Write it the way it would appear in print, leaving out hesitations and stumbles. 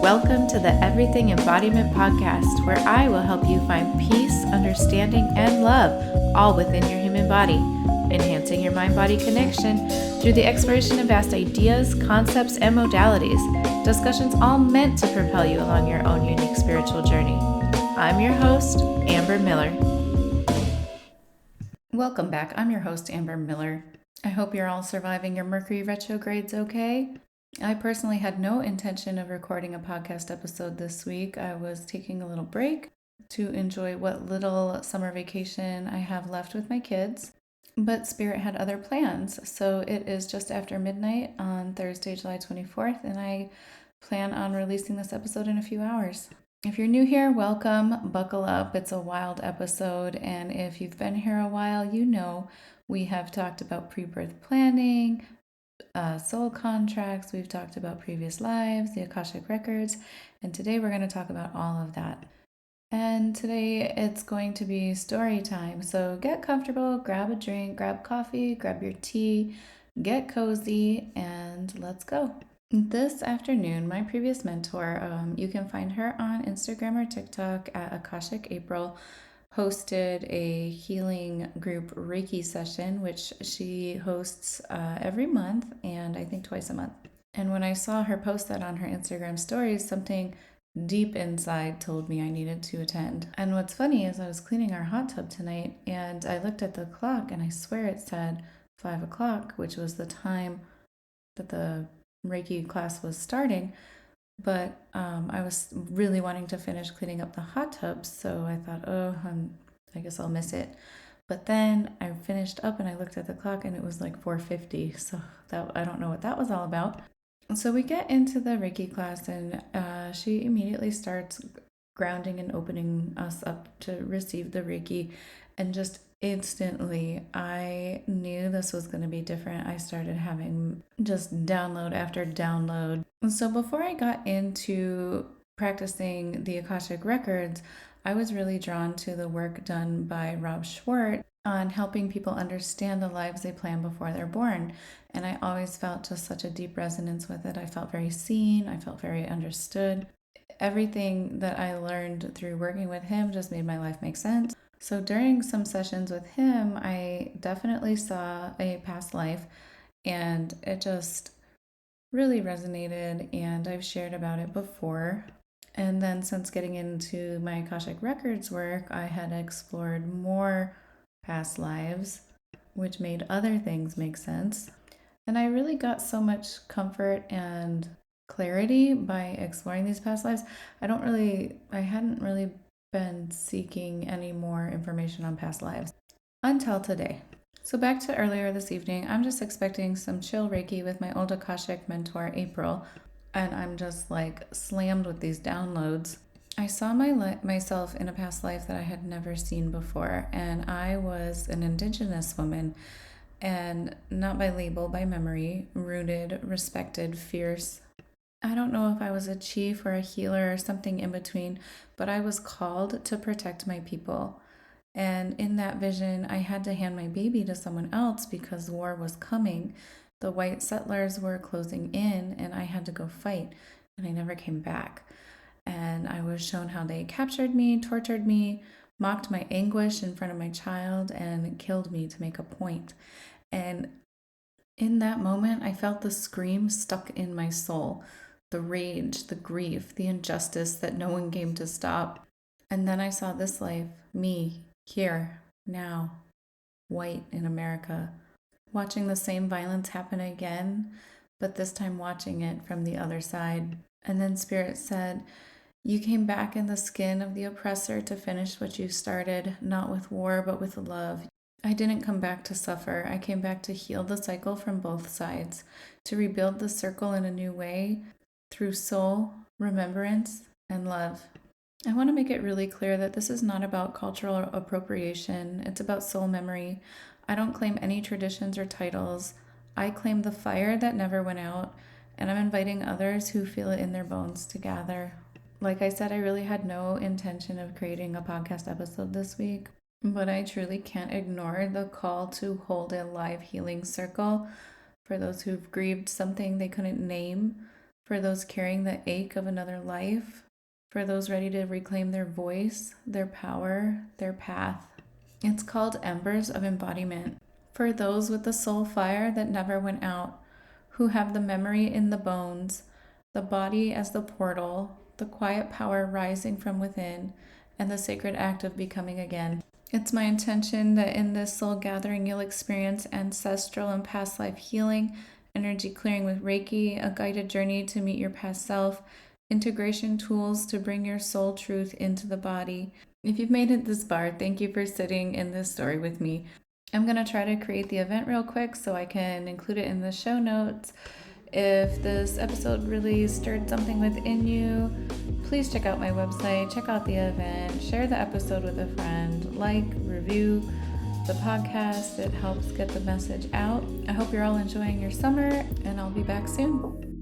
Welcome to the Everything Embodiment podcast, where I will help you find peace, understanding, and love all within your human body, enhancing your mind-body connection through the exploration of vast ideas, concepts, and modalities, discussions all meant to propel you along your own unique spiritual journey. I'm your host, Amber Miller. Welcome back. I'm your host, Amber Miller. I hope you're all surviving your Mercury retrogrades okay. I personally had no intention of recording a podcast episode this week. I was taking a little break to enjoy what little summer vacation I have left with my kids, but Spirit had other plans. So it is just after midnight on Thursday, July 24th, and I plan on releasing this episode in a few hours. If you're new here, welcome, buckle up. It's a wild episode, and if you've been here a while, you know we have talked about pre-birth planning, soul contracts, we've talked about previous lives, the Akashic records, and today we're going to talk about all of that. And today it's going to be story time. So get comfortable, grab a drink, grab coffee, grab your tea, get cozy, and let's go. This afternoon, my previous mentor, you can find her on Instagram or TikTok at Akashic April, hosted a healing group Reiki session, which she hosts every month and I think twice a month. And when I saw her post that on her Instagram stories, something deep inside told me I needed to attend. And what's funny is I was cleaning our hot tub tonight and I looked at the clock and I swear it said 5 o'clock, which was the time that the Reiki class was starting. But I was really wanting to finish cleaning up the hot tubs, so I thought, I guess I'll miss it. But then I finished up and I looked at the clock and it was like 4:50, so that I don't know what that was all about. So we get into the Reiki class and she immediately starts grounding and opening us up to receive the Reiki, and just instantly I knew this was going to be different. I started having just download after download. So before I got into practicing the Akashic records, I was really drawn to the work done by Rob Schwartz on helping people understand the lives they plan before they're born. And I always felt just such a deep resonance with it. I felt very seen. I felt very understood. Everything that I learned through working with him just made my life make sense. So during some sessions with him, I definitely saw a past life, and it just really resonated, and I've shared about it before. And then since getting into my Akashic Records work, I had explored more past lives, which made other things make sense. And I really got so much comfort and clarity by exploring these past lives. I hadn't really been seeking any more information on past lives until today. So back to earlier this evening, I'm just expecting some chill Reiki with my old Akashic mentor, April, and I'm just like slammed with these downloads. I saw myself in a past life that I had never seen before, and I was an Indigenous woman, and not by label, by memory, rooted, respected, fierce. I don't know if I was a chief or a healer or something in between, but I was called to protect my people. And in that vision, I had to hand my baby to someone else because war was coming. The white settlers were closing in, and I had to go fight, and I never came back. And I was shown how they captured me, tortured me, mocked my anguish in front of my child, and killed me to make a point. And in that moment, I felt the scream stuck in my soul, the rage, the grief, the injustice that no one came to stop. And then I saw this life, me, here, now, white in America, watching the same violence happen again, but this time watching it from the other side. And then Spirit said, "You came back in the skin of the oppressor to finish what you started, not with war, but with love. I didn't come back to suffer. I came back to heal the cycle from both sides, to rebuild the circle in a new way through soul, remembrance, and love." I want to make it really clear that this is not about cultural appropriation. It's about soul memory. I don't claim any traditions or titles. I claim the fire that never went out, and I'm inviting others who feel it in their bones to gather. Like I said, I really had no intention of creating a podcast episode this week, but I truly can't ignore the call to hold a live healing circle for those who've grieved something they couldn't name, for those carrying the ache of another life, for those ready to reclaim their voice, their power, their path. It's called Embers of Embodiment, for those with the soul fire that never went out, who have the memory in the bones, the body as the portal, the quiet power rising from within, and the sacred act of becoming again. It's my intention that in this soul gathering you'll experience ancestral and past life healing, energy clearing with Reiki, a guided journey to meet your past self, integration tools to bring your soul truth into the body. If you've made it this far, thank you for sitting in this story with me. I'm going to try to create the event real quick so I can include it in the show notes. If this episode really stirred something within you, please check out my website, check out the event, share the episode with a friend, like, review the podcast. It helps get the message out. I hope you're all enjoying your summer, and I'll be back soon.